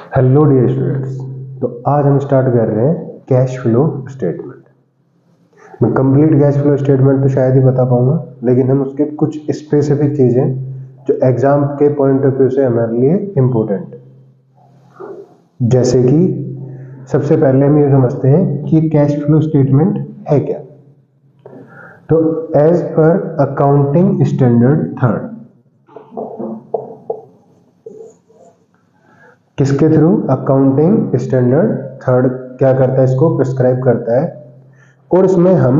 Hello dear students. तो आज हम स्टार्ट कर रहे हैं कैश फ्लो स्टेटमेंट। मैं कंप्लीट कैश फ्लो स्टेटमेंट तो शायद ही बता पाऊंगा, लेकिन हम उसके कुछ स्पेसिफिक चीज़ें जो एग्जाम के पॉइंट ऑफ व्यू से हमारे लिए इम्पोर्टेंट, जैसे कि सबसे पहले हम ये समझते हैं कि कैश फ्लो स्टेटमेंट है क्या। तो as per accounting standard third, किसके थ्रू? अकाउंटिंग स्टैंडर्ड थर्ड क्या करता है? इसको प्रिस्क्राइब करता है, और इसमें हम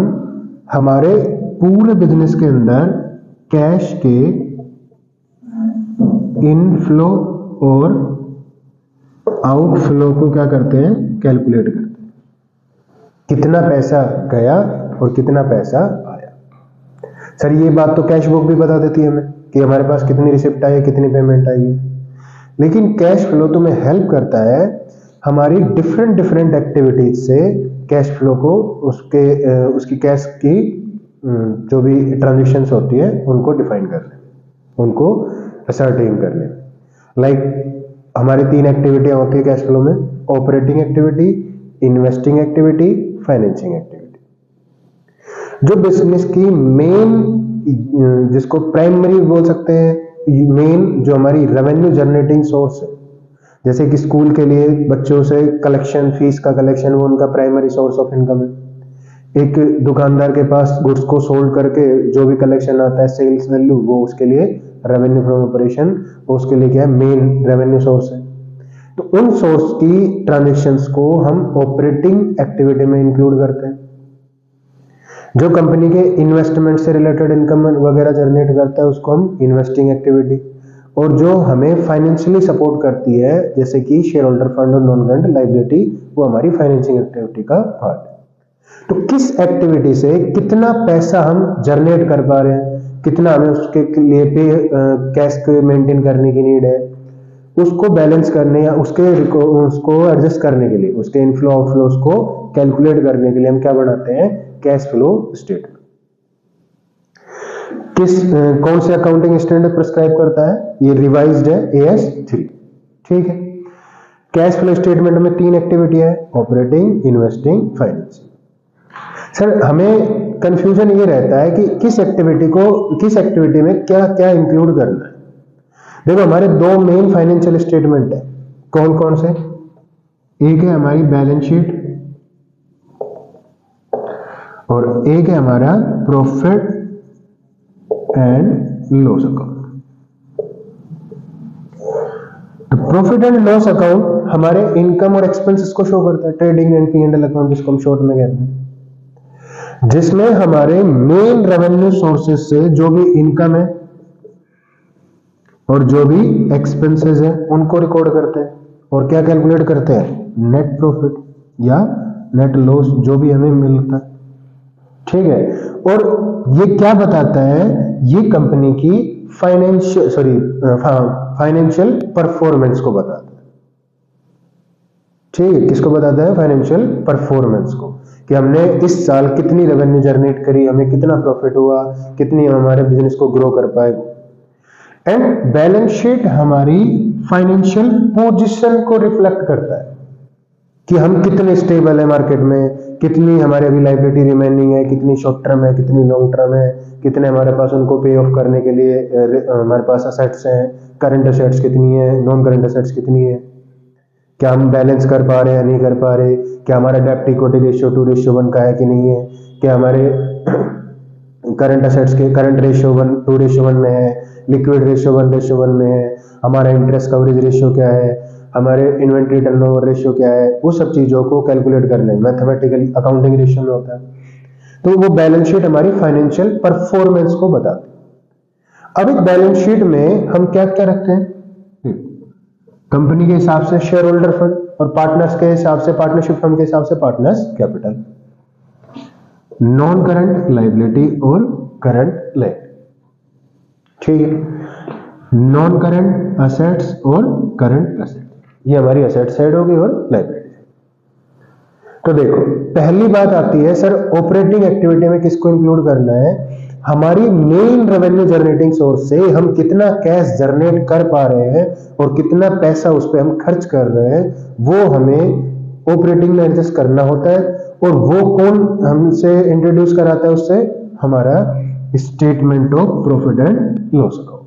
हमारे पूरे बिजनेस के अंदर कैश के इनफ्लो और आउटफ्लो को क्या करते हैं? कैलकुलेट करते हैं। कितना पैसा गया और कितना पैसा आया। सर ये बात तो कैश बुक भी बता देती है हमें कि हमारे पास कितनी रिसिप्ट आई है, कितनी पेमेंट आई है, लेकिन कैश फ्लो तुम्हें हेल्प करता है हमारी डिफरेंट एक्टिविटीज से कैश फ्लो को उसकी कैश की जो भी ट्रांजेक्शंस होती है उनको डिफाइन करने, उनको असर्टेन करने। लाइक हमारी 3 एक्टिविटियां होती है कैश फ्लो में: operating activity, investing activity, financing activity. जो बिजनेस की मेन, जिसको प्राइमरी बोल सकते हैं, मेन जो हमारी रेवेन्यू जनरेटिंग सोर्स है, जैसे कि स्कूल के लिए बच्चों से कलेक्शन, फीस का कलेक्शन, वो उनका प्राइमरी सोर्स ऑफ इनकम है। एक दुकानदार के पास गुड्स को सोल्ड करके जो भी कलेक्शन आता है, सेल्स वैल्यू, वो उसके लिए रेवेन्यू फ्रॉम ऑपरेशन, वो उसके लिए क्या है? मेन रेवेन्यू सोर्स है। तो उन सोर्स की ट्रांजेक्शन्स को हम ऑपरेटिंग एक्टिविटी में इंक्लूड करते हैं। जो कंपनी के इन्वेस्टमेंट से रिलेटेड इनकम वगैरह जनरेट करता है उसको हम इन्वेस्टिंग एक्टिविटी, और जो हमें फाइनेंशियली सपोर्ट करती है जैसे कि शेयर होल्डर फंड और नॉन करंट लायबिलिटी, वो हमारी फाइनेंसिंग एक्टिविटी का पार्ट है। तो किस एक्टिविटी से कितना पैसा हम जनरेट कर पा रहे हैं, कितना हमें उसके लिए कैश को मेंटेन करने की नीड है, उसको बैलेंस करने या उसको एडजस्ट करने के लिए, उसके इनफ्लो आउटफ्लोज को कैलकुलेट करने के लिए हम क्या बनाते हैं? Cash flow statement. कौन से अकाउंटिंग स्टैंडर्ड प्रिस्क्राइब करता है? ये रिवाइज्ड है, AS3। ठीक है। कैश फ्लो स्टेटमेंट में 3 एक्टिविटी है: ऑपरेटिंग, इन्वेस्टिंग, फाइनेंसिंग। सर हमें कंफ्यूजन ये रहता है कि किस एक्टिविटी में क्या क्या इंक्लूड करना है। देखो हमारे 2 मेन फाइनेंशियल स्टेटमेंट है। कौन कौन से? एक है हमारी बैलेंस शीट और एक है हमारा प्रॉफिट एंड लॉस अकाउंट। तो प्रॉफिट एंड लॉस अकाउंट हमारे इनकम और एक्सपेंसेस को शो करता है, ट्रेडिंग एंड P&L अकाउंट जिसको हम शॉर्ट में कहते हैं, जिसमें हमारे मेन रेवेन्यू सोर्सेज से जो भी इनकम है और जो भी एक्सपेंसेस है उनको रिकॉर्ड करते हैं, और क्या कैलकुलेट करते हैं? नेट प्रॉफिट या नेट लॉस, जो भी हमें मिलता है। ठीक है। और ये क्या बताता है? ये कंपनी की फाइनेंशियल परफॉर्मेंस को बताता है। ठीक है। किसको बताता है? फाइनेंशियल परफॉर्मेंस को, कि हमने इस साल कितनी रेवेन्यू जनरेट करी, हमें कितना प्रॉफिट हुआ, कितनी हमारे बिजनेस को ग्रो कर पाए। एंड बैलेंस शीट हमारी फाइनेंशियल पोजीशन को रिफ्लेक्ट करता है कि हम कितने स्टेबल है मार्केट में, कितनी हमारे अभी लायबिलिटी रिमेनिंग है, कितनी शॉर्ट टर्म है, कितनी लॉन्ग टर्म है, कितने हमारे पास उनको पे ऑफ करने के लिए हमारे पास असेट्स हैं, करंट असेट्स कितनी है, नॉन करंट असेट्स कितनी है, क्या हम बैलेंस कर पा रहे हैं या नहीं कर पा रहे, क्या हमारा डेब्ट इक्विटी रेशियो 2:1 का है कि नहीं है, क्या हमारे करंट असेट्स के करंट रेशियो 2:1 में है, लिक्विड रेशियो 1:1 में है, हमारा इंटरेस्ट कवरेज रेशियो क्या है, हमारे इन्वेंट्री टर्नओवर रेशियो क्या है, वो सब चीजों को कैलकुलेट करने मैथमेटिकल अकाउंटिंग रेशियो में होता है। तो वो बैलेंस शीट हमारी फाइनेंशियल परफॉर्मेंस को बताती है। अब एक बैलेंस शीट में हम क्या क्या रखते हैं? कंपनी के हिसाब से शेयर होल्डर फंड, और पार्टनर्स के हिसाब से, पार्टनरशिप फंड के हिसाब से partners capital, non current liability और करंट लायबिलिटी। ठीक है। नॉन करंट असेट्स और करंट असेट्स, ये हमारी असेट साइड होगी और लायबिलिटी। तो देखो पहली बात आती है, सर ऑपरेटिंग एक्टिविटी में किसको इंक्लूड करना है? हमारी मेन रेवेन्यू जनरेटिंग सोर्स से हम कितना कैश जनरेट कर पा रहे हैं और कितना पैसा उस पर हम खर्च कर रहे हैं, वो हमें ऑपरेटिंग में एडजस्ट करना होता है। और वो कौन हमसे इंट्रोड्यूस कराता है? उससे हमारा statement of profit and loss account.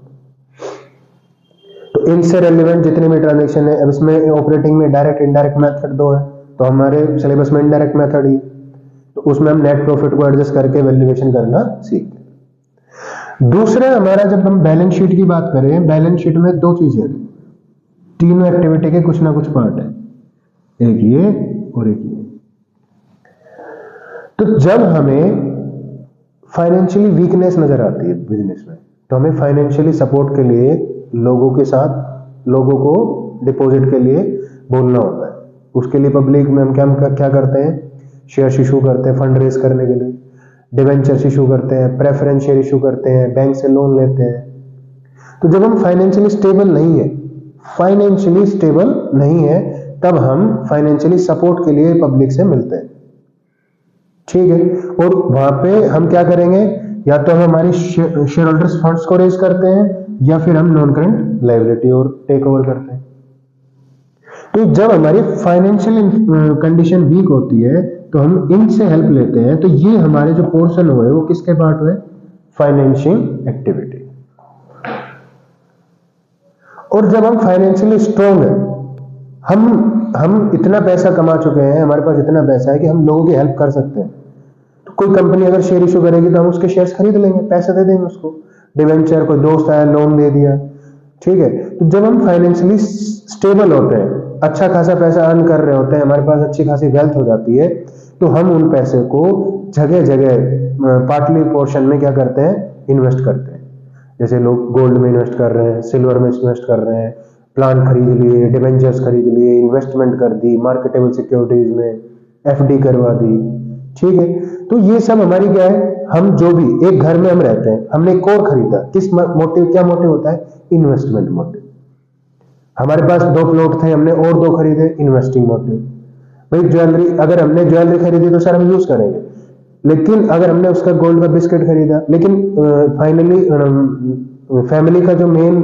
तो इनसे रेलिवेंट जितने भी ट्रांजेक्शन है, अब इसमें ऑपरेटिंग में डायरेक्ट इनडायरेक्ट मेथड दो है, तो हमारे सिलेबस में इनडायरेक्ट मेथड ही, तो उसमें हम नेट प्रॉफिट को एडजस्ट करके वैल्यूएशन करना सीखते हैं। दूसरा हमारा, जब हम बैलेंस शीट की बात करें, बैलेंस शीट में दो चीजें हैं, तीनों एक्टिविटी के कुछ ना कुछ पार्ट है, एक ये और एक ये। तो जब हमें फाइनेंशियली वीकनेस नजर आती है बिजनेस में, तो हमें फाइनेंशियली सपोर्ट के लिए लोगों के साथ, लोगों को डिपॉजिट के लिए बोलना होता है। उसके लिए पब्लिक में हम क्या करते हैं? शेयर इशू करते हैं फंड रेज करने के लिए, डिवेंचर इशू करते हैं, प्रेफरेंस शेयर इशू करते हैं, बैंक से लोन लेते हैं। तो जब हम फाइनेंशियली स्टेबल नहीं है, तब हम फाइनेंशियली सपोर्ट के लिए पब्लिक से मिलते हैं, ठीक है। और वहां पे हम क्या करेंगे? या तो हम हमारी शेयर होल्डर्स फंड्स को रेज करते हैं, या फिर हम नॉन करंट लायबिलिटी और टेक ओवर करते हैं। तो जब हमारी फाइनेंशियल कंडीशन वीक होती है, तो हम इनसे हेल्प लेते हैं। तो ये हमारे जो पोर्शन हुए वो किसके पार्ट हुए? Financial activity. और जब हम फाइनेंशियली स्ट्रांग है, हम इतना पैसा कमा चुके हैं, हमारे पास इतना पैसा है कि हम लोगों की हेल्प कर सकते हैं। तो कोई कंपनी अगर शेयर इशू करेगी तो हम उसके शेयर्स खरीद लेंगे, पैसे दे देंगे उसको। डिवेंचर, कोई दोस्त आया लोन दे दिया, ठीक है। तो जब हम फाइनेंशियली स्टेबल होते हैं, अच्छा खासा पैसा अर्न कर रहे होते हैं, हमारे पास अच्छी खासी वेल्थ हो जाती है, तो हम उन पैसे को जगह जगह पार्टली पोर्शन में क्या करते हैं? इन्वेस्ट करते हैं। जैसे लोग गोल्ड में इन्वेस्ट कर रहे हैं, सिल्वर में इन्वेस्ट कर रहे हैं, प्लान खरीद लिए, डिवेंचर्स खरीद लिए, इन्वेस्टमेंट कर दी, मार्केटेबल सिक्योरिटीज में एफडी करवा दी, ठीक है। तो ये सब हमारी क्या है? हम जो भी एक घर में हम रहते हैं, हमने एक और खरीदा, किस मोटिव? क्या मोटिव होता है? Investment motive. हमारे पास 2 प्लॉट थे, हमने और 2 खरीदे, इन्वेस्टिंग मोटिव। भाई ज्वेलरी, अगर हमने ज्वेलरी खरीदी तो सर हम यूज करेंगे, लेकिन अगर हमने उसका गोल्ड का बिस्किट खरीदा, लेकिन फाइनली फैमिली का जो मेन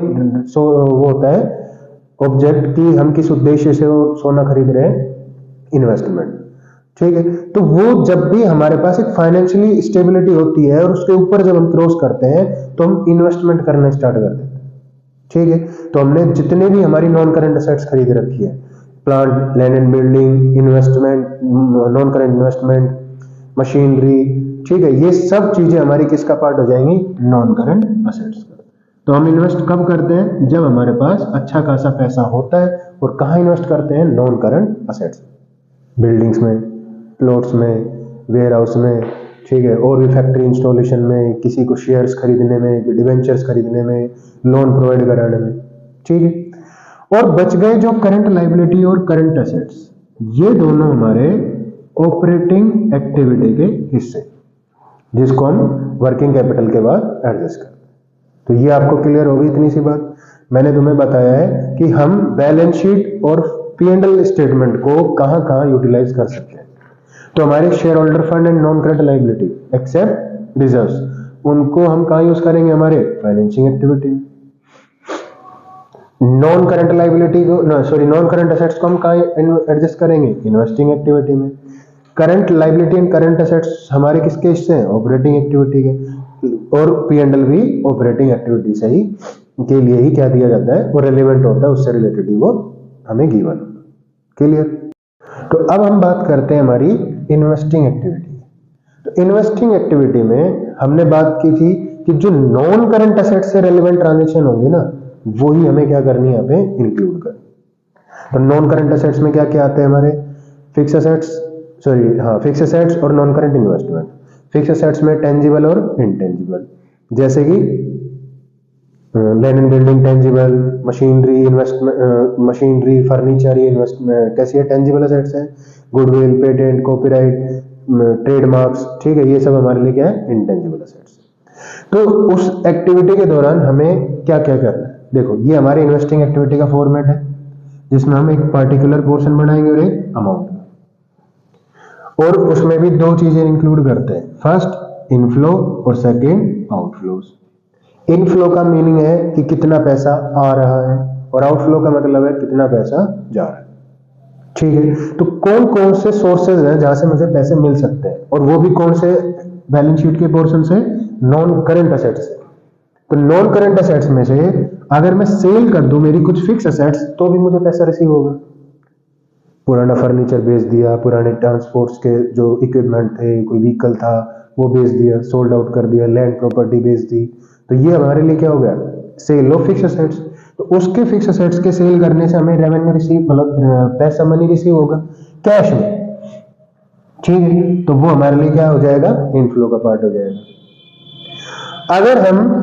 वो होता है ऑब्जेक्ट कि हम किस उद्देश्य से वो सोना खरीद रहे हैं, इन्वेस्टमेंट, ठीक है। तो वो जब भी हमारे पास एक फाइनेंशियली स्टेबिलिटी होती है और उसके ऊपर जब हम क्रॉस करते हैं, तो हम इन्वेस्टमेंट करना स्टार्ट कर देते हैं, ठीक है। तो हमने जितने भी हमारी नॉन करंट एसेट्स खरीद रखी है, plant, land and building, investment, non current investment, machinery, ठीक है, ये सब चीजें हमारी किसका पार्ट हो जाएंगी? नॉन करंट एसेट्स का। तो हम इन्वेस्ट कब करते हैं? जब हमारे पास अच्छा खासा पैसा होता है। और कहाँ इन्वेस्ट करते हैं? नॉन करंट एसेट्स, बिल्डिंग्स में, प्लॉट्स में, वेयर हाउस में, ठीक है, और भी फैक्ट्री इंस्टॉलेशन में, किसी को शेयर्स खरीदने में, डिवेंचर्स खरीदने में, लोन प्रोवाइड कराने में, ठीक है। और बच गए जो करंट लायबिलिटी और करंट एसेट्स, ये दोनों हमारे ऑपरेटिंग एक्टिविटी के हिस्से, जिसको हम वर्किंग कैपिटल के बाद एडजस्ट करते हैं। तो ये आपको क्लियर होगी इतनी सी बात। मैंने तुम्हें बताया है कि हम बैलेंस शीट और P&L स्टेटमेंट को कहां कहां यूटिलाइज कर सकते हैं। तो हमारे share holder fund and non current liability except reserves, उनको हम कहां यूज करेंगे? हमारे फाइनेंसिंग एक्टिविटी में। नॉन करंट लायबिलिटी को, नॉन करंट एसेट्स को हम कहां एडजस्ट करेंगे? इन्वेस्टिंग एक्टिविटी में। Current liability and current assets हमारे किसके हिस्से हैं? ऑपरेटिंग एक्टिविटी के। और P&L भी ऑपरेटिंग एक्टिविटी से ही के लिए ही क्या दिया जाता है, वो रेलेवेंट होता है, उससे रिलेटेड ही वो हमें गिवन। क्लियर? तो अब हम बात करते हैं हमारी इन्वेस्टिंग एक्टिविटी। तो इन्वेस्टिंग एक्टिविटी में हमने बात की थी कि जो नॉन करंट एसेट से रेलेवेंट ट्रांजेक्शन होंगे ना, वो ही हमें क्या करनी है? यहाँ पे इंक्लूड कर। तो नॉन करंट एसेट्स में क्या क्या आते हैं हमारे? फिक्स एसेट्स और non current investment. Fix assets में टेंजिबल और इनटेंजिबल, जैसे कि land and building tangible, machinery, furniture, ये इन्वेस्टमेंट कैसी है? टेंजिबल एसेट्स है। गुडविल, पेटेंट, कॉपीराइट, ट्रेडमार्क्स, ठीक है, ये सब हमारे लिए क्या है? Intangible assets. तो उस एक्टिविटी के दौरान हमें क्या क्या करना है? देखो, ये हमारे इन्वेस्टिंग एक्टिविटी का फॉर्मेट है, जिसमें हम एक पार्टिकुलर पोर्शन बनाएंगे और एक अमाउंट, और उसमें भी 2 चीजें इंक्लूड करते हैं। फर्स्ट, इनफ्लो और सेकंड आउटफ्लोज। इनफ्लो का मीनिंग है कि कितना पैसा आ रहा है और आउटफ्लो का मतलब है कितना पैसा जा रहा है। ठीक है, तो कौन कौन से सोर्सेज हैं जहां से मुझे पैसे मिल सकते हैं, और वो भी कौन से बैलेंस शीट के पोर्शन से, नॉन करंट असेट्स से। तो नॉन करंट असेट्स में से अगर मैं सेल कर दूं मेरी कुछ फिक्स असेट्स तो भी मुझे पैसा रिसीव होगा। पुराना फर्नीचर बेच दिया, पुराने ट्रांसपोर्ट्स के जो इक्विपमेंट थे, कोई व्हीकल था वो बेच दिया, सोल्ड आउट कर दिया, लैंड प्रॉपर्टी बेच दी, तो ये हमारे लिए क्या हो गया, सेल ऑफ फिक्स असेट्स। तो उसके फिक्स असेट्स के सेल करने से हमें रेवेन्यू रिसीव, मतलब पैसा मनी रिसीव होगा कैश में। ठीक है, तो वो हमारे लिए क्या हो जाएगा, इनफ्लो का पार्ट हो जाएगा। अगर हम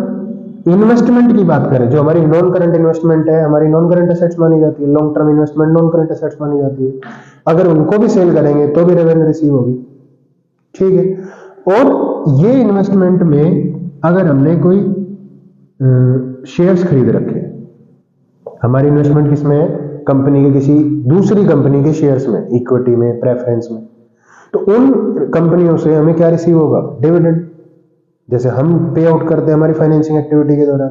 इन्वेस्टमेंट की बात करें, जो हमारी नॉन करंट इन्वेस्टमेंट है, हमारी नॉन करंट असेट्स मानी जाती है, long term investment non current assets मानी जाती है, अगर उनको भी सेल करेंगे तो भी रेवेन्यू रिसीव होगी। ठीक है, और ये इन्वेस्टमेंट में अगर हमने कोई शेयर्स खरीद रखे, हमारी इन्वेस्टमेंट किसमें है, कंपनी के किसी दूसरी कंपनी के शेयर्स में, इक्विटी में, प्रेफरेंस में, तो उन कंपनियों से हमें क्या रिसीव होगा, डिविडेंड। जैसे हम पे आउट करते हैं हमारी फाइनेंसिंग एक्टिविटी के दौरान,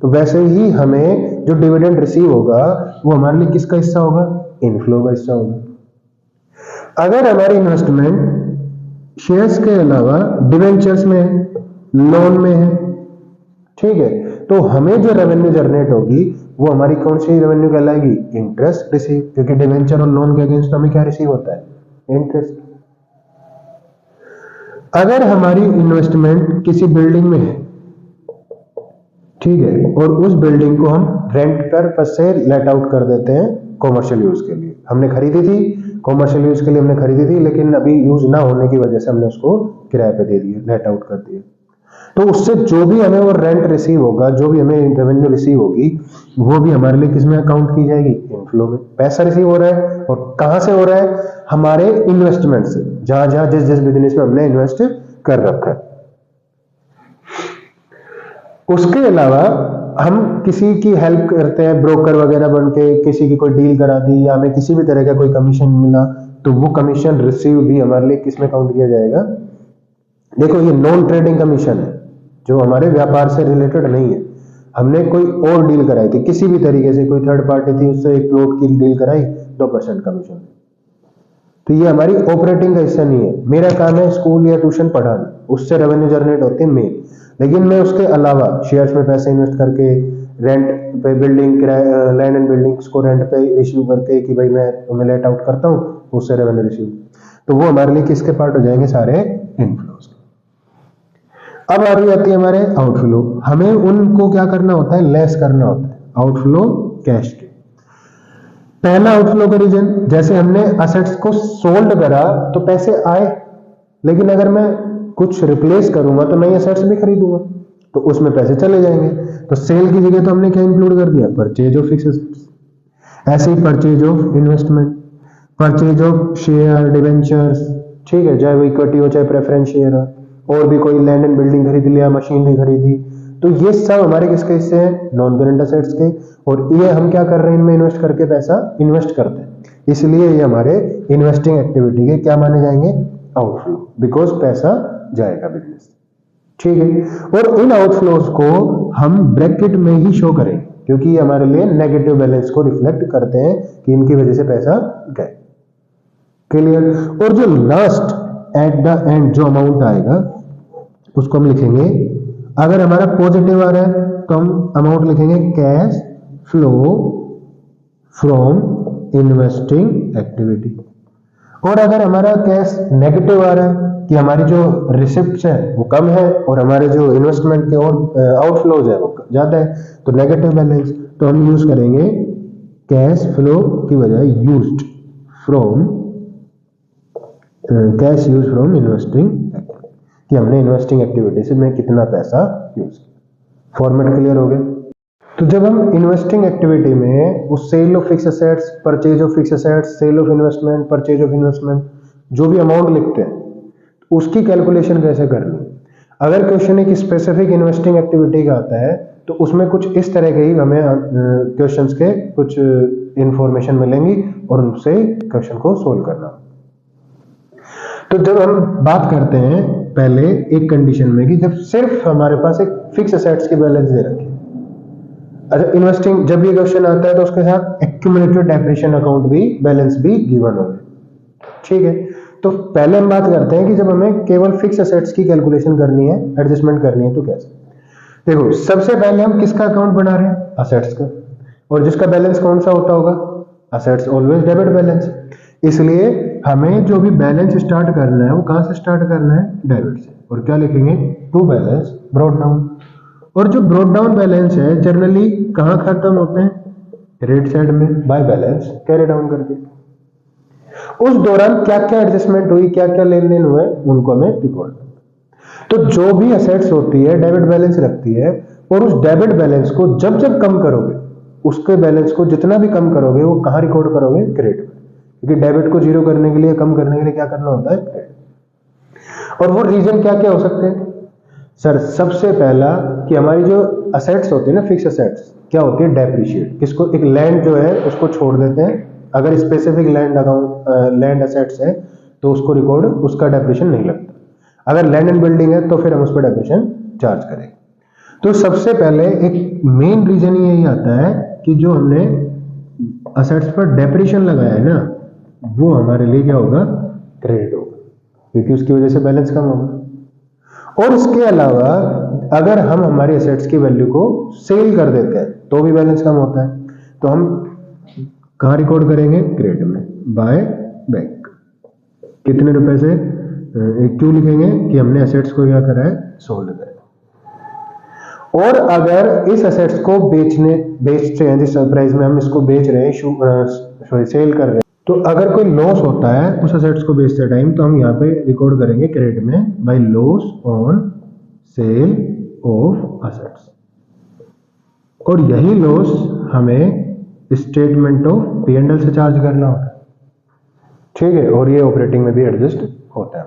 तो वैसे ही हमें जो डिविडेंड रिसीव होगा वो हमारे लिए किसका हिस्सा होगा, इनफ्लो का हिस्सा होगा। अगर हमारी इन्वेस्टमेंट शेयर्स के अलावा डिवेंचर्स में है, लोन में है, ठीक है, तो हमें जो रेवेन्यू जनरेट होगी वो हमारी कौन सी रेवेन्यू कहलाएगी, इंटरेस्ट रिसीव, क्योंकि डिवेंचर और लोन के अगेंस्ट हमें क्या रिसीव होता है, इंटरेस्ट। अगर हमारी इन्वेस्टमेंट किसी बिल्डिंग में है, ठीक है, और उस बिल्डिंग को हम रेंट पर से लेट आउट कर देते हैं कॉमर्शियल यूज के लिए, हमने खरीदी थी, कॉमर्शियल यूज के लिए हमने खरीदी थी, लेकिन अभी यूज ना होने की वजह से हमने उसको किराए पे दे दिया, लेट आउट कर दिया, तो उससे जो भी हमें वो रेंट रिसीव होगा, जो भी हमें रेवेन्यू रिसीव होगी, वो भी हमारे लिए किसमें अकाउंट की जाएगी, इनफ्लो में। पैसा रिसीव हो रहा है और कहां से हो रहा है, हमारे इन्वेस्टमेंट से, जहां जहां जिस जिस बिजनेस में हमने इन्वेस्ट कर रखा है। उसके अलावा हम किसी की हेल्प करते हैं, ब्रोकर वगैरह बन के किसी की कोई डील करा दी, या हमें किसी भी तरह का कोई कमीशन मिला, तो वो कमीशन रिसीव भी हमारे लिए किसमें काउंट किया जाएगा। देखो, ये नॉन ट्रेडिंग कमीशन है, जो हमारे व्यापार से रिलेटेड नहीं है। हमने कोई और डील कराई थी किसी भी तरीके से, कोई थर्ड पार्टी थी, उससे एक प्लॉट की डील कराई, 2% कमीशन, तो ये हमारी ऑपरेटिंग का हिस्सा नहीं है। मेरा काम है स्कूल या ट्यूशन पढ़ाना, उससे रेवेन्यू जनरेट होते हैं मेन, लेकिन मैं उसके अलावा शेयर्स में पैसे इन्वेस्ट करके, रेंट पे बिल्डिंग, लैंड एंड बिल्डिंग्स को रेंट पे रिसीव करके कि भाई मैं लेट आउट करता हूँ, उससे रेवेन्यू रिसीव, तो वो हमारे लिए किसके पार्ट हो जाएंगे, सारे इनफ्लोज। अब आ रही आती है हमारे आउटफ्लो, हमें उनको क्या करना होता है, लेस करना होता है, आउटफ्लो कैश के। पहला आउटफ्लो का रीजन, जैसे हमने असेट्स को सोल्ड करा तो पैसे आए, लेकिन अगर मैं कुछ रिप्लेस करूंगा तो नई असेट्स भी खरीदूंगा, तो उसमें पैसे चले जाएंगे। तो सेल की जगह तो हमने क्या इंक्लूड कर दिया, परचेज ऑफ फिक्स असेट्स। ऐसे ही purchase of investment, purchase of share, debentures, ठीक है, चाहे वो इक्विटी हो चाहे प्रेफरेंस शेयर हो, और भी कोई लैंड एंड बिल्डिंग खरीद लिया, मशीनरी खरीदी, तो ये सब हमारे किसके हिस्से हैं, नॉन करंट असेट्स के, और ये हम क्या कर रहे हैं, इनमें इन्वेस्ट करके पैसा इन्वेस्ट करते हैं, इसलिए ये हमारे इन्वेस्टिंग एक्टिविटी के क्या माने जाएंगे, आउटफ्लो, बिकॉज पैसा जाएगा बिजनेस। ठीक है, और इन आउटफ्लोज को हम ब्रैकेट में ही शो करेंगे, क्योंकि ये हमारे लिए नेगेटिव बैलेंस को रिफ्लेक्ट करते हैं कि इनकी वजह से पैसा गए। क्लियर। और जो लास्ट एट द एंड जो अमाउंट आएगा उसको हम लिखेंगे, अगर हमारा पॉजिटिव आ रहा है तो हम अमाउंट लिखेंगे cash flow from investing activity, और अगर हमारा कैश नेगेटिव आ रहा है कि हमारी जो रिसिप्ट्स है वो कम है और हमारे जो इन्वेस्टमेंट के और आउटफ्लोज है वो ज्यादा है, तो नेगेटिव बैलेंस, तो हम यूज करेंगे कैश फ्लो की बजाय used from, cash use from investing, कि हमने इन्वेस्टिंग एक्टिविटी से में कितना पैसा यूज किया। फॉर्मेट क्लियर हो गया। तो जब हम इन्वेस्टिंग एक्टिविटी में वो sale of fix assets, purchase of fix assets, sale of investment, purchase of investment, जो भी अमाउंट लिखते हैं उसकी कैलकुलेशन कैसे करनी। अगर क्वेश्चन एक स्पेसिफिक इन्वेस्टिंग एक्टिविटी का आता है तो उसमें कुछ इस तरह के ही हमें क्वेश्चंस के कुछ इंफॉर्मेशन मिलेंगी और उनसे क्वेश्चन को सोल्व करना। तो जब हम बात करते हैं पहले एक कंडीशन में कि जब सिर्फ हमारे पास एक फिक्स असेट्स के बैलेंस दे रखे। अच्छा, इन्वेस्टिंग जब ये क्वेश्चन आता है तो उसके साथ एक्यूमुलेटेड डेप्रिसिएशन अकाउंट भी बैलेंस भी गिवन होगा। ठीक है, तो पहले हम बात करते हैं कि जब हमें केवल फिक्स असेट्स की कैलकुलेशन करनी है, एडजस्टमेंट करनी है, तो कैसे। देखो, सबसे पहले हम किसका अकाउंट बना रहे हैं? असेट्स का। और जिसका बैलेंस कौन सा होता होगा? Assets always debit balance. इसलिए हमें जो भी बैलेंस स्टार्ट करना है वो कहां से स्टार्ट करना है? डेबिट से। और क्या लिखेंगे? To balance brought down. और जो ब्रॉट डाउन बैलेंस है जनरली कहां खत्म होते हैं? क्रेडिट साइड में बाय बैलेंस कैरी डाउन करके। उस दौरान क्या क्या एडजस्टमेंट हुई, क्या क्या लेन देन हुए, उनको हमें रिकॉर्ड करना। तो जो भी असेट्स होती है डेबिट बैलेंस रखती है, और उस डेबिट बैलेंस को जब जब कम करोगे, उसके बैलेंस को जितना भी कम करोगे वो कहां रिकॉर्ड करोगे? क्रेडिट में। क्योंकि डेबिट को जीरो करने के लिए, कम करने के लिए क्या करना होता है? क्रेडिट। और वो रीजन क्या क्या हो सकते हैं सर? सबसे पहला कि हमारी जो असेट्स होती है ना, फिक्स असेट्स, क्या होती है? डेप्रिशिएट। किसको? एक लैंड जो है उसको छोड़ देते हैं। अगर specific land account land assets है तो उसको रिकॉर्ड, उसका डेप्रिशिएशन नहीं लगता। अगर लैंड एंड बिल्डिंग है तो फिर हम उस पर डेप्रिशिएशन चार्ज करेंगे। तो सबसे पहले एक मेन रीजन यही आता है कि जो हमने असेट्स पर डेप्रिशिएशन लगाया है ना, वो हमारे लिए क्या होगा? क्रेडिट होगा, क्योंकि उसकी वजह से बैलेंस कम होगा। और इसके अलावा अगर हम हमारी असेट्स की वैल्यू को सेल कर देते हैं तो भी बैलेंस कम होता है। तो हम कहां रिकॉर्ड करेंगे? क्रेडिट में बाय बैंक। कितने रुपए से? क्यों लिखेंगे कि हमने असेट्स को क्या करा है? सोल्ड करा है। और अगर इस असेट्स को बेचते हैं, जिस प्राइस में हम इसको बेच रहे हैं, सेल कर रहे हैं, तो अगर कोई लॉस होता है उस असेट्स को बेचते टाइम, तो हम यहाँ पे रिकॉर्ड करेंगे क्रेडिट में by loss on sale of assets. और यही लॉस हमें स्टेटमेंट ऑफ P&L से चार्ज करना होता है। ठीक है, और ये ऑपरेटिंग में भी एडजस्ट होता है।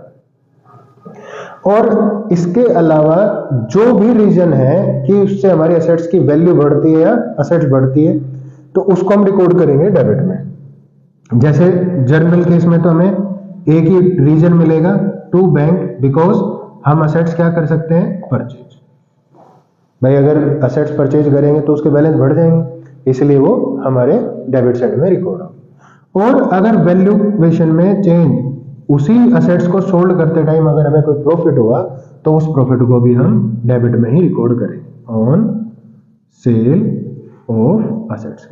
और इसके अलावा जो भी रीजन है कि उससे हमारी असेट्स की वैल्यू बढ़ती है या असेट्स बढ़ती है, तो उसको हम रिकॉर्ड करेंगे डेबिट में। जैसे जनरल केस में तो हमें एक ही रीजन मिलेगा, टू बैंक, बिकॉज हम असेट्स क्या कर सकते हैं? परचेज। भाई अगर असेट्स परचेज करेंगे तो उसके बैलेंस बढ़ जाएंगे, इसलिए वो हमारे डेबिट साइड में रिकॉर्ड होगा। और अगर वैल्यूएशन में चेंज, उसी असेट्स को सोल्ड करते टाइम अगर हमें कोई प्रॉफिट हुआ तो उस प्रॉफिट को भी हम डेबिट में ही रिकॉर्ड करेंगे ऑन सेल ऑफ असेट्स।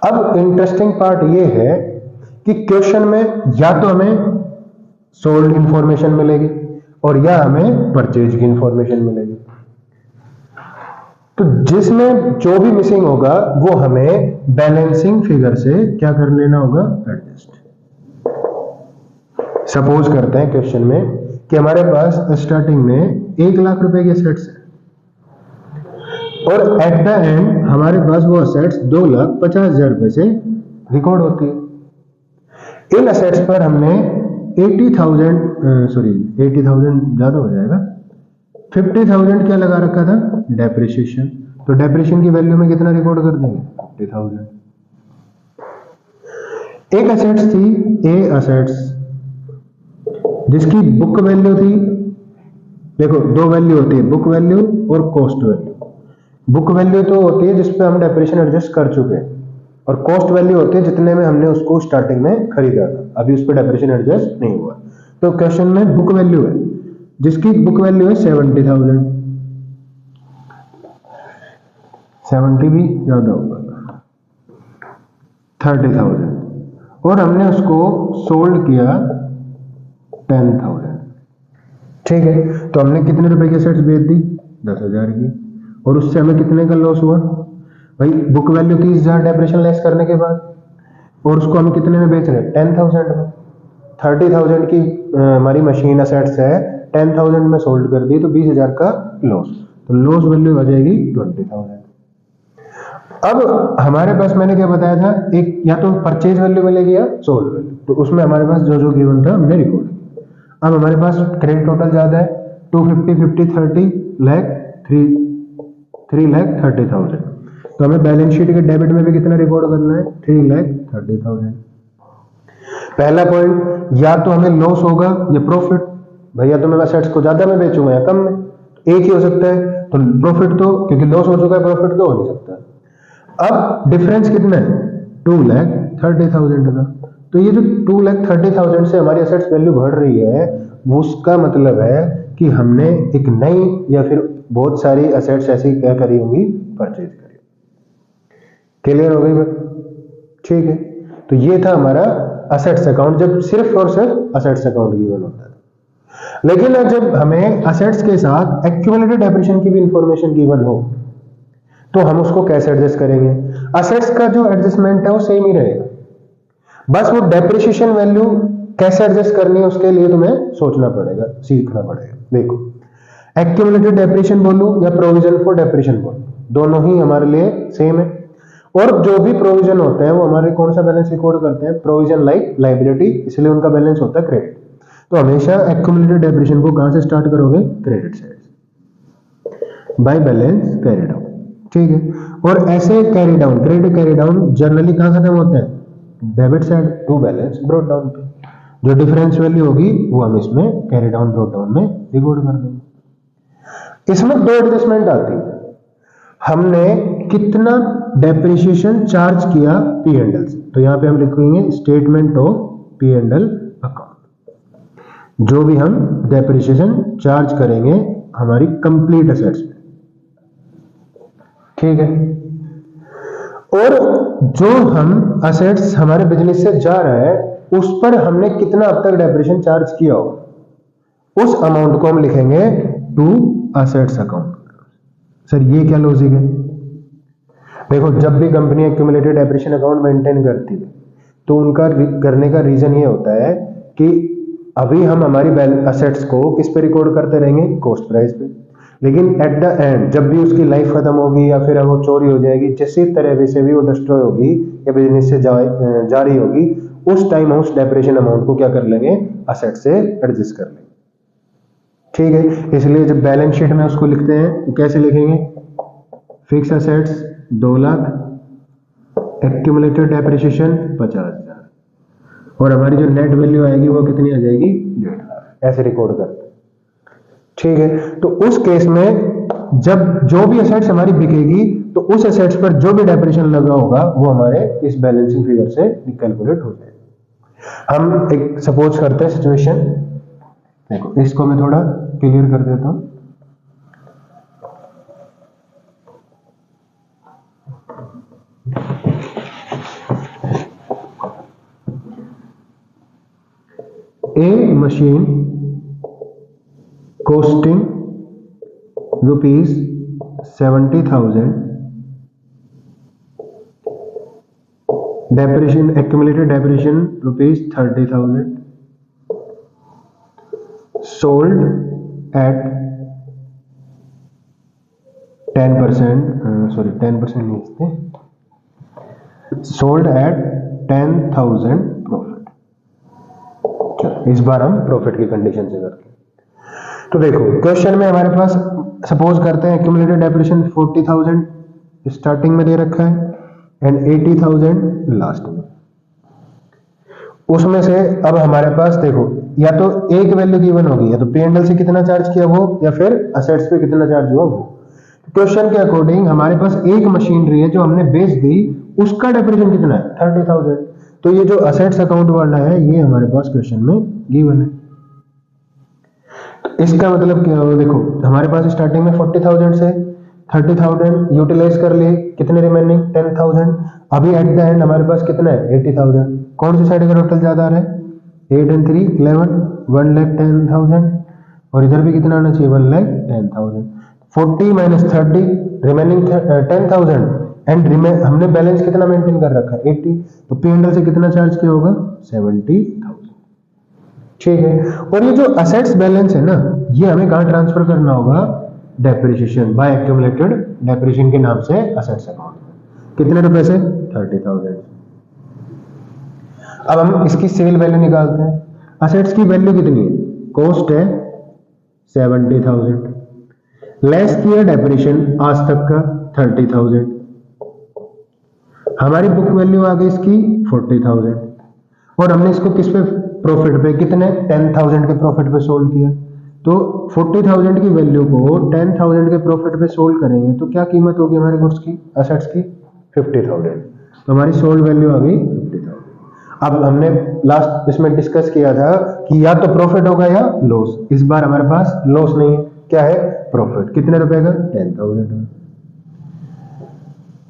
अब इंटरेस्टिंग पार्ट ये है कि क्वेश्चन में या तो हमें सोल्ड इंफॉर्मेशन मिलेगी और या हमें परचेज की इंफॉर्मेशन मिलेगी। तो जिसमें जो भी मिसिंग होगा वो हमें बैलेंसिंग फिगर से क्या कर लेना होगा? एडजस्ट। सपोज करते हैं क्वेश्चन में कि हमारे पास स्टार्टिंग में 1 लाख रुपए की असेट्स है और एट द एंड हमारे पास वो असेट्स 2,50,000 रुपए से रिकॉर्ड होती है। इन असेट्स पर हमने 80,000 ज्यादा हो जाएगा, 50,000 क्या लगा रखा था? डेप्रिसिएशन। तो डेप्रिसिएशन की वैल्यू में कितना रिकॉर्ड कर देंगे? 50,000। एक असेट्स थी ए असेट्स, जिसकी बुक वैल्यू थी, देखो दो वैल्यू होती है, बुक वैल्यू और कॉस्ट वैल्यू। बुक वैल्यू तो होती है जिसपे हम डेप्रिसिएशन एडजस्ट कर चुके हैं, और कॉस्ट वैल्यू होती है जितने में हमने उसको स्टार्टिंग में खरीदा था, अभी उस पर डेप्रिसिएशन एडजस्ट नहीं हुआ। तो क्वेश्चन में बुक वैल्यू है, जिसकी बुक वैल्यू है 70,000, 70 भी ज्यादा होगा, 30,000, और हमने उसको सोल्ड किया 10,000। ठीक है, तो हमने कितने रुपए की असेट्स बेच दी? 10,000 की, और उससे हमें कितने का लॉस हुआ? भाई बुक वैल्यू 30,000 डेप्रिसिएशन लेस करने के बाद, और उसको हम कितने में बेच रहे हैं? 10,000 में। 30,000 की हमारी मशीन असेट्स है, 10,000 में सोल्ड कर दी तो 20,000 का लॉस, तो लॉस वैल्यू आ जाएगी 20,000। अब हमारे पास मैंने क्या बताया था, एक या तो परचेज वैल्यू मिलेगी या सोल्ड वैल्यू, तो उसमें हमारे पास जो जो गिवन था हमने रिकॉर्ड किया। अब हमारे पास क्रेडिट टोटल ज्यादा है, 250, 50, 30 लाख, 3,30,000, तो हमें बैलेंस शीट के डेबिट में भी कितना रिकॉर्ड करना है? 3,30,000। पहला पॉइंट, या तो हमें लॉस होगा या प्रॉफिट, भैया तो मैं एसेट्स को ज्यादा में बेचूंगा या कम में, एक ही हो सकता है, तो प्रॉफिट तो, क्योंकि लॉस हो चुका है, प्रॉफिट तो हो नहीं सकता। अब डिफरेंस कितना है, 2,30,000 का। तो ये जो 2,30,000 से हमारी एसेट्स वैल्यू बढ़ रही है, वो उसका मतलब है कि हमने एक नई या फिर बहुत सारी एसेट्स ऐसी क्या करी होंगी, परचेज करी। क्लियर हो गई बात? ठीक है, तो ये था हमारा असेट्स अकाउंट, जब सिर्फ और सिर्फ असेट्स अकाउंट गिवन होता है। लेकिन अब जब हमें असेट्स के साथ एक्यूमुलेटेड डेप्रिसिएशन की भी इंफॉर्मेशन गिवन हो, तो हम उसको कैसे एडजस्ट करेंगे? असेट्स का जो एडजस्टमेंट है वो सेम ही रहेगा, बस वो डेप्रिसिएशन वैल्यू कैसे एडजस्ट करनी है उसके लिए तुम्हें सोचना पड़ेगा, सीखना पड़ेगा। देखो, एक्यूमुलेटेड डेप्रिसिएशन बोलूं या प्रोविजन फॉर डेप्रिसिएशन बोलूं, दोनों ही हमारे लिए सेम है। और जो भी प्रोविजन होते हैं वो हमारे कौन सा बैलेंस रिकॉर्ड करते हैं, प्रोविजन लाइक लायबिलिटी, इसलिए उनका बैलेंस होता है क्रेडिट। तो हमेशा एक्यूमुलेटेड डेप्रिसिएशन को कहां से स्टार्ट करोगे, credit side by balance carry down. ठीक है, और ऐसे carry down, credit carry down generally कहां खत्म होते हैं, debit side to balance brought down पे। जो डिफरेंस वैल्यू होगी वो हम इसमें कैरी डाउन ब्रॉट डाउन में रिकॉर्ड कर देंगे। इसमें दो एडजस्टमेंट आती है, हमने कितना डेप्रिसिएशन चार्ज किया पी एंड एल से, तो यहां पे हम लिखेंगे statement of P and L account, जो भी हम डेप्रिसिएशन चार्ज करेंगे हमारी कंप्लीट एसेट्स में। ठीक है, और जो हम असेट्स हमारे बिजनेस से जा रहा है उस पर हमने कितना अब तक डेप्रिसिएशन चार्ज किया हो, उस अमाउंट को हम लिखेंगे टू असेट्स अकाउंट। सर ये क्या लॉजिक है? देखो, जब भी company accumulated depreciation account maintain करती है तो उनका करने का रीजन ये होता है कि अभी हम हमारी असेट्स को किस पे रिकॉर्ड करते रहेंगे, कॉस्ट प्राइस पे, लेकिन एट द एंड जब भी उसकी लाइफ खत्म होगी या फिर वो चोरी हो जाएगी, जिस तरह से भी वो डिस्ट्रॉय होगी या बिजनेस से जारी होगी, उस टाइम हम उस डेप्रिसिएशन अमाउंट को क्या कर लेंगे, असेट से एडजस्ट कर लेंगे। ठीक है, इसलिए जब बैलेंस शीट में उसको लिखते हैं तो कैसे लिखेंगे, fix assets 2 lakh, accumulated depreciation 50,000, और हमारी जो नेट वैल्यू आएगी वो कितनी आ जाएगी, 1.5 लाख, ऐसे रिकॉर्ड करते हैं। ठीक है, तो उस केस में जब जो भी एसेट्स हमारी बिकेगी तो उस एसेट्स पर जो भी डेप्रिसिएशन लगा होगा वो हमारे इस बैलेंसिंग फिगर से कैलकुलेट हो जाएगा। हम एक सपोज करते हैं सिचुएशन, देखो इसको मैं थोड़ा क्लियर कर देता हूं। A machine costing rupees 70,000, depreciation, accumulated depreciation rupees 30,000, sold at 10%, sorry 10% नहीं इसमें, sold at 10,000 प्रॉफिट। इस बार हम प्रॉफिट की कंडीशन से करते हैं। तो देखो क्वेश्चन में हमारे पास सपोज करते हैं एक्यूमुलेटेड डेप्रिसिएशन 40,000 स्टार्टिंग में दे रखा है एंड 80,000 लास्ट में। उसमें से अब हमारे पास देखो या तो एक वैल्यू गिवन होगी, या तो P&L से कितना चार्ज किया वो, या फिर असेट्स पे कितना चार्ज हुआ वो। क्वेश्चन के अकॉर्डिंग हमारे पास एक मशीनरी है जो हमने बेच दी, उसका डेप्रिसिएशन कितना है 30,000। तो ये जो असेट्स अकाउंट वाला है ये हमारे पास क्वेश्चन में गिवन है। तो इसका मतलब क्या हो, देखो हमारे पास स्टार्टिंग में 40,000 से 30,000 यूटिलाइज कर लिए, कितने रिमेनिंग 10,000। अभी एट द एंड हमारे पास कितना है 80,000। कौन सी साइड का टोटल ज्यादा आ रहा है, 8 and 3 11, 1,10,000, और इधर भी कितना आना चाहिए 1,10,000। 40 माइनस 30 रिमेनिंग 10,000 एंड हमने बैलेंस कितना मेंटेन कर रखा है 80, तो P&L से कितना चार्ज किया होगा 70,000। ठीक है, और ये जो असेट्स बैलेंस है ना, ये हमें कहां ट्रांसफर करना होगा, डेप्रिसिएशन बाय एक्यूमुलेटेड डेप्रिसिएशन के नाम से असेट्स अकाउंट में। कितने रुपए से 30,000। अब हम इसकी सेल वैल्यू निकालते हैं। असेट्स की वैल्यू कितनी है, कॉस्ट है 70,000, लेस किया डेप्रिसिएशन आज तक का 30,000, हमारी बुक वैल्यू आ गई इसकी 40,000, और हमने इसको किस पे, प्रॉफिट पे, कितने 10,000 के प्रॉफिट पे सोल्ड किया। तो 40,000 की वैल्यू को 10,000 के प्रॉफिट पे सोल्ड करेंगे तो क्या कीमत होगी हमारे गुड्स की, असेट्स की, 50,000। तो हमारी सोल्ड वैल्यू आ गई 50,000। अब हमने लास्ट इसमें डिस्कस किया था कि या तो प्रॉफिट होगा या लॉस। इस बार हमारे पास लॉस नहीं है, क्या है, प्रॉफिट। कितने रुपए का, 10,000।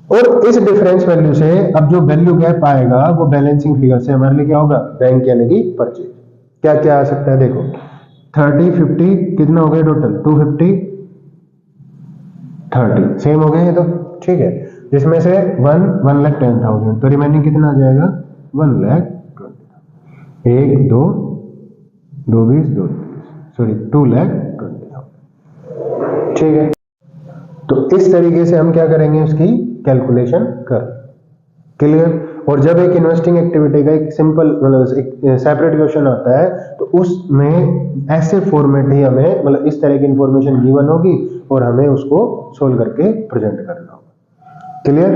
और इस डिफरेंस वैल्यू से अब जो वैल्यू गैप आएगा वो बैलेंसिंग फिगर से हमारे लिए क्या होगा, बैंक यानी कि परचेज। क्या क्या आ सकता है देखो, 30, 50 कितना हो गया टोटल, 250, 30 सेम हो गए ये तो, ठीक है। जिसमें से 1,10,000 तो रिमेनिंग कितना आ जाएगा, 1,20,000। 1 2 2 20 2 सॉरी 2,20,000, ठीक है। तो इस तरीके से हम क्या करेंगे, उसकी कैलकुलेशन कर, क्लियर। और जब एक इन्वेस्टिंग एक्टिविटी का एक सिंपल मतलब एक सेपरेट क्वेश्चन आता है तो उसमें ऐसे फॉर्मेट ही हमें मतलब इस तरह की इंफॉर्मेशन गिवन होगी और हमें उसको सोल्व करके प्रेजेंट करना होगा, क्लियर।